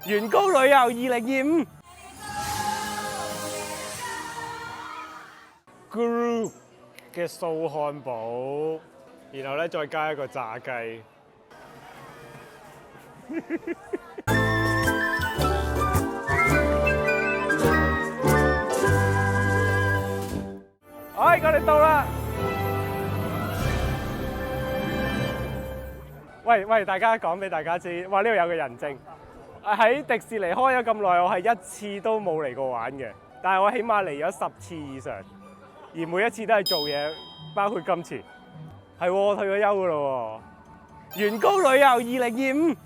員工旅遊2025 Group 嘅素漢堡，然後咧再加一個炸雞。哎，我哋到啦！喂，大家講俾大家知，哇！呢度有個人證。喺迪士尼開咗咁耐，我係一次都冇嚟過玩嘅，但係我起碼嚟咗10次以上，而每一次都係做嘢，包括今次。係喎，退咗休噶咯喎。員工旅遊2025，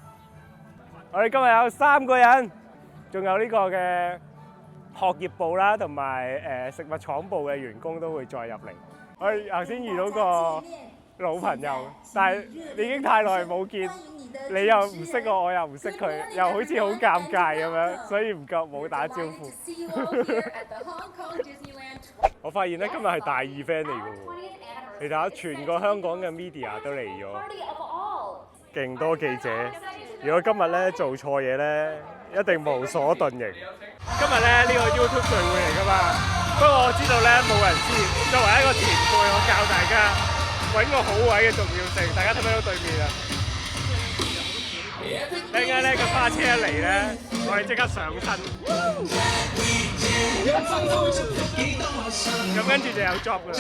我哋今日有3個人，仲有呢個嘅學業部啦，同埋食物廠部嘅員工都會再入嚟。我哋頭先遇到個老朋友，但係你已經太耐冇見，你又唔識我又唔識佢，又好似好尷尬咁樣，所以唔夠冇打招呼。我發現咧今日係大 event 嚟㗎喎，你睇下全個香港嘅 media 都嚟咗，勁多記者。如果今日咧做錯嘢咧，一定無所遁形。今日咧呢個 YouTube 聚會嚟㗎嘛，不過我知道咧冇人知。作為一個前輩，我教大家揾個好位嘅重要性。大家睇唔睇到對面啊？陣間咧個花車一嚟咧，我哋即刻上身。咁跟住就有 job 㗎啦。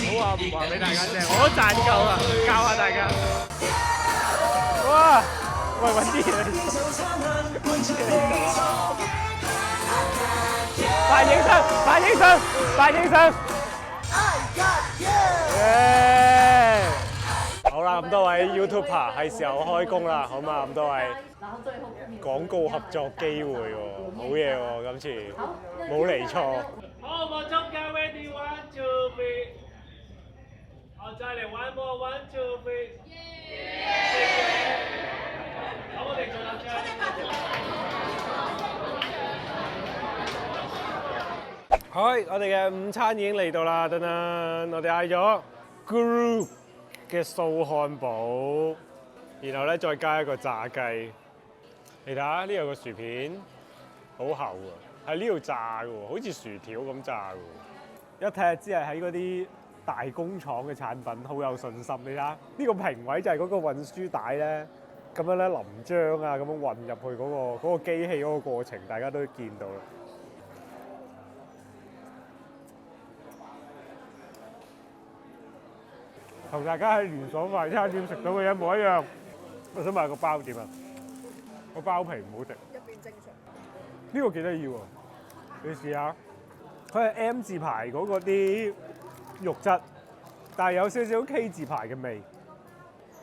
好話唔話俾大家聽，我都賺夠啦，教下大家。哇！喂，揾啲嘢嚟扮影相，扮影相，扮影相。好啦，咁多位 YouTuber 係時候開工啦，好嘛？咁多位廣告合作機會喎，好嘢喎，今次冇嚟錯。好，我中間 ready 1 2 3，好，再嚟 one more 1 2 3，好，我哋做到這。好，我哋嘅午餐已經嚟到啦，等等，我哋嗌咗 Group 嘅素漢堡，然後咧再加一個炸雞。你睇下，呢度個薯片好厚啊，喺呢度炸嘅喎，好似薯條咁炸嘅喎。一睇就知係喺嗰啲大工廠嘅產品，好有信心。你睇下，呢個評位就係嗰個運輸帶咧，咁樣咧淋漿啊，咁樣運入去嗰個機器嗰個過程，大家都見到啦。同大家喺連鎖快餐店食到嘅一模一樣。我想買個包點啊？個包皮唔好食。入邊正常。呢個幾得意喎，你試下。佢係 M 字牌嗰個啲肉質，但係有少少 K 字牌嘅味。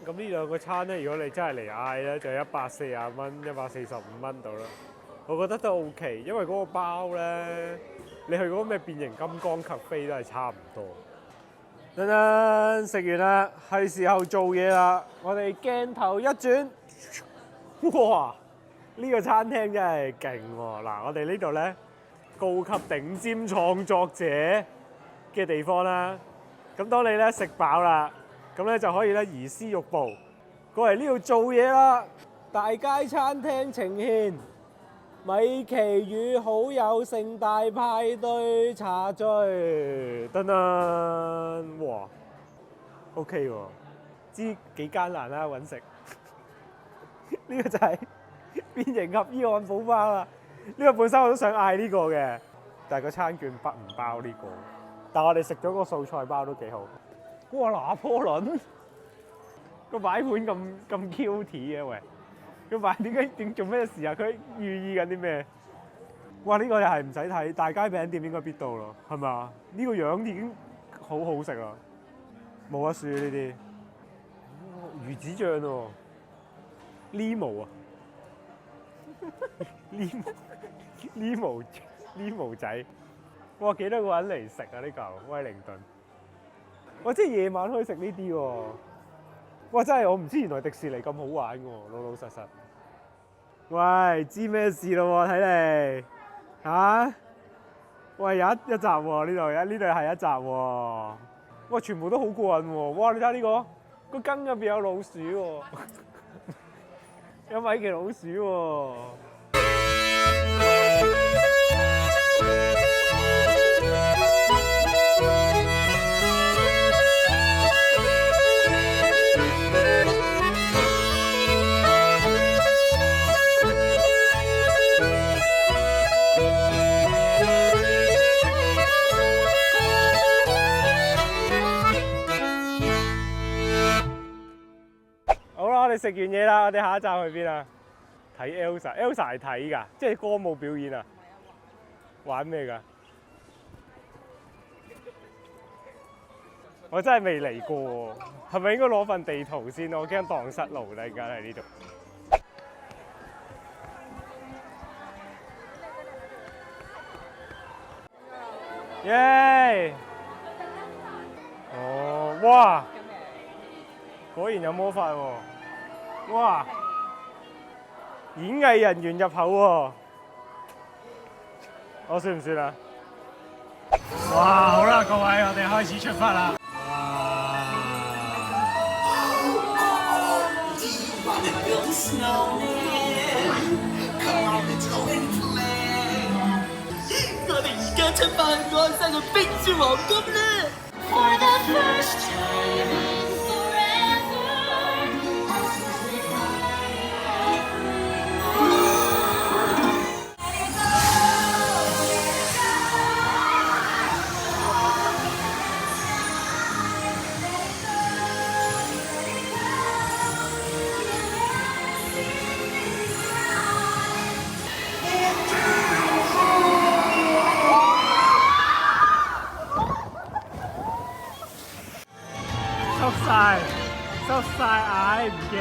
咁呢兩個餐咧，如果你真係嚟嗌咧，就140蚊、145蚊到啦。我覺得都 OK，因為嗰個包咧，你去嗰個咩變形金剛 cafe 都係差唔多。等等，食完啦，係時候做嘢啦。我哋鏡頭一轉，哇！呢個餐廳真係勁喎。嗱，我哋呢度咧高級頂尖創作者嘅地方啦。咁當你咧食飽啦，咁咧就可以咧移師玉步過嚟呢度做嘢啦。大街餐廳呈現米奇與好友盛大派對茶聚，噔噔，哇 ，OK 喎，知幾艱難啦揾食。呢個就係變形俠醫漢堡包啦。呢個本身我都想嗌呢個嘅，但係個餐券唔包呢個。但係我哋食咗個素菜包都幾好。哇，拿破崙個擺盤咁 cute 嘅喂！佢擺點做咩事啊？佢寓意緊啲咩？哇！呢個又係唔使睇，大街餅店應該必到咯，係咪啊？呢個樣已經好好食啦，冇得輸呢啲。魚子醬喎，Limo 啊，Limo 仔。哇！幾多個人嚟食啊？呢嚿威靈頓。哇！即係夜晚可以食呢啲喎。哇！真係我唔知原來迪士尼咁好玩喎，老老實實。喂，知咩事咯喎？睇嚟嚇？喂，有一集喎，呢度係一集喎。哇！全部都好過癮喎。哇！你睇下呢個羹入邊有老鼠喎。有米奇老鼠喎。好啦，我哋食完嘢啦，我哋下一站去邊啊？睇 Elsa 係睇㗎，即係歌舞表演啊？玩咩㗎？我真係未嚟過喎，係咪應該攞份地圖先？我驚蕩失路啦，而家喺呢度。耶！哦，哇！果然有魔法喎！哇！演藝人員入口喎！我算唔算啊？哇！好啦，各位，我哋開始出發啦！我哋而家出發去安山嘅冰雪皇宮啦！ For the first time in forever 濕晒眼，唔驚。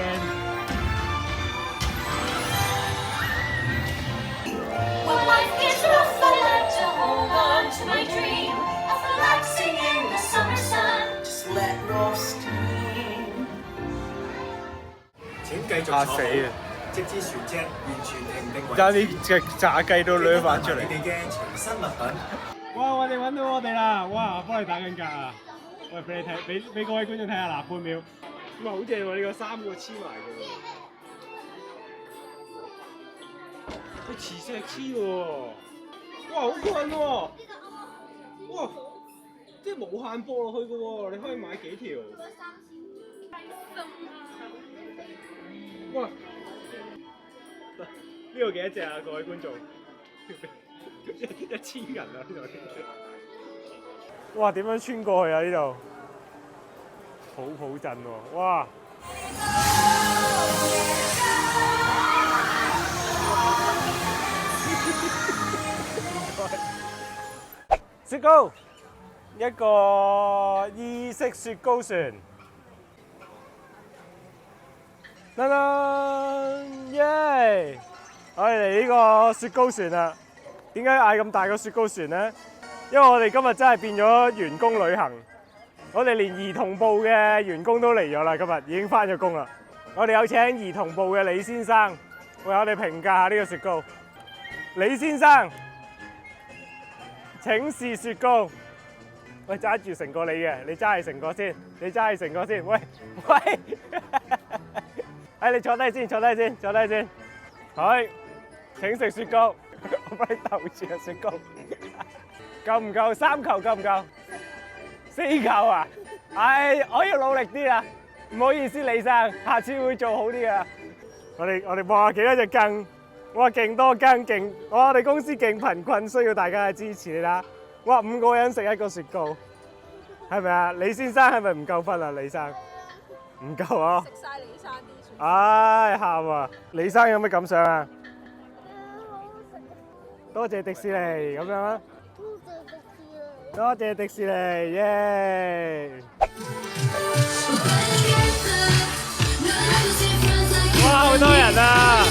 When life gets rough, I like to hold on to my dream of relaxing in the summer sun. Just let off steam. 請繼續嚇死啊！直至船隻完全停定為止。爭啲隻炸雞都掠翻出嚟。你哋嘅隨身物品。哇！我哋揾到我哋啦！哇！幫你打緊格啊！喂，俾你睇，俾各位觀眾睇下嗱，半秒。哇！好正喎！呢個三個黐埋嘅喎。佢磁石黐喎。哇！好過癮喎！哇！即係無限播落去嘅喎，你可以買幾條？哇！呢度幾多隻啊？各位觀眾，1000人啊！呢度。哇！點樣穿過去啊？呢度抱抱陣喎！哇！雪糕，一個意式雪糕船。噔噔，耶！我哋嚟呢個雪糕船啦。點解嗌咁大個雪糕船咧？因為我哋今日真係變咗員工旅行，我哋連兒童部嘅員工都嚟咗啦，今日已經返咗工啦。我哋有請兒童部嘅李先生為我哋評價下呢個雪糕。李先生，請試雪糕。喂，揸住成個你嘅，你揸係成個先，你揸係成個先。喂喂，哎，你坐低先，坐低先，坐低先。係，請食雪糕。我幫你逗住啊，雪糕。夠唔夠？3球夠唔夠？4球啊！唉，我要努力啲啦。唔好意思，李生，下次會做好啲噶。我哋望下幾多隻羹，哇，勁多羹，勁！我哋公司勁貧困，需要大家嘅支持你啦。哇，5個人食一個雪糕，係咪啊？李先生係咪唔夠分啊？李生唔夠啊！食晒李生啲雪糕。唉，喊啊！李生有咩感想啊？多謝迪士尼咁樣啊！多謝迪士尼，耶！哇，好多人啊！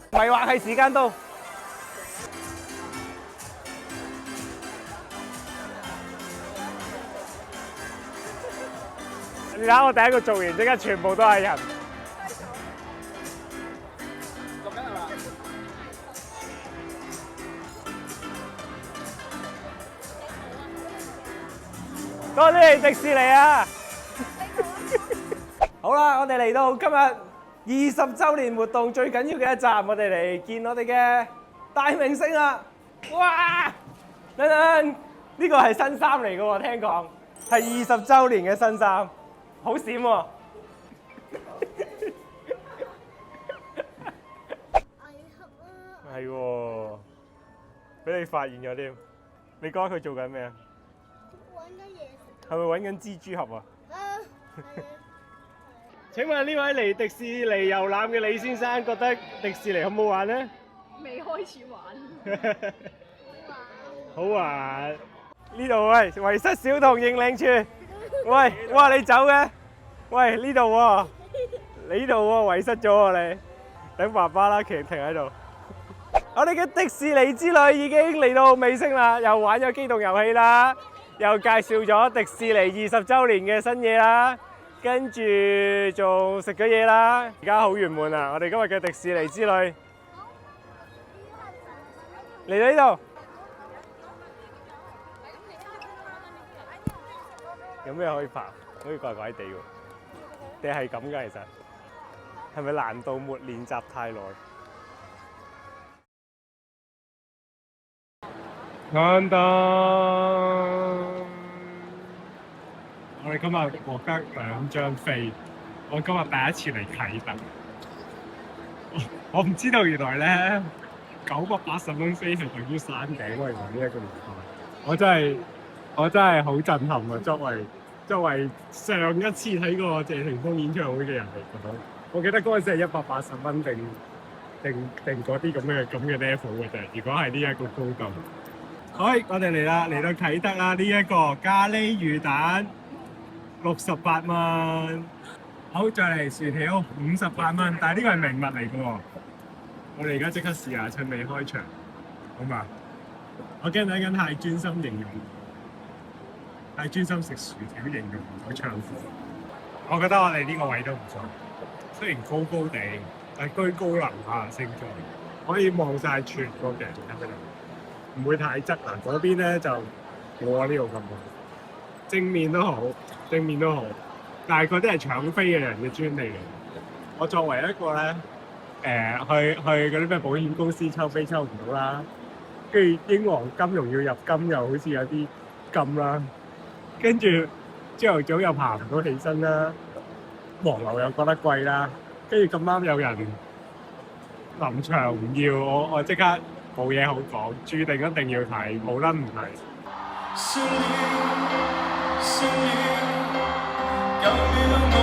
迷惑係時間到。你睇我第一個做完，即刻全部都係人。多謝你迪士尼啊！好啦，我哋嚟到今日20週年活動最緊要嘅一集，我哋嚟見我哋嘅大明星啦！哇！等等，呢個係新衫嚟嘅喎，聽講係20週年嘅新衫，好閃喎！係喎，俾你發現咗添。你覺得佢做緊咩啊？揾緊嘢食。係咪揾緊蜘蛛俠啊？請問呢位嚟迪士尼遊覽嘅李先生，覺得迪士尼好唔好玩呢？未開始玩。好玩。呢度喂，遺失小童認領處。喂，哇你走嘅？喂呢度喎，你呢度喎，遺失咗喎你。等爸爸啦，停喺度。我哋嘅迪士尼之旅已經嚟到尾聲啦，又玩咗機動遊戲啦，又介紹咗迪士尼20週年嘅新嘢啦，跟住仲食咗嘢啦，而家好圓滿啊！我哋今日嘅迪士尼之旅嚟到呢度，有咩可以爬？好似怪怪地喎，定係咁㗎？其實係咪難度沒練習太耐？簡單。我哋今日獲得2張飛，我今日第一次嚟啟德，我唔知道原來咧980蚊飛係等於山頂喎，原來呢一個年代，我真係好震撼啊！作為上一次睇過謝霆鋒演唱會嘅人嚟講，我記得嗰陣時係180蚊定嗰啲咁嘅 level 嘅啫。如果係呢一個高度。好，我哋嚟到啟德啦！呢一個咖喱魚蛋68蚊，好，再嚟薯條58蚊，但係呢個係名物嚟嘅喎。我哋而家即刻試下，趁未開場，好嘛？我驚等緊太專心形容，太專心食薯條形容唔到唱詞。我覺得我哋呢個位都唔錯，雖然高高地，但係居高臨下升咗，可以望晒全個嘅喺度。唔會太側嗱，嗰邊咧就冇呢度咁好，正面都好，但係嗰啲係搶飛嘅人嘅專利嚟。我作為一個咧去嗰啲咩保險公司抽飛抽唔到啦，跟住英皇金融要入金又好似有啲禁啦，跟住朝頭早又爬唔到起身啦，黃牛又覺得貴啦，跟住咁啱有人臨場唔要，我即刻冇嘢好講，注定一定要睇，冇得唔睇。有了我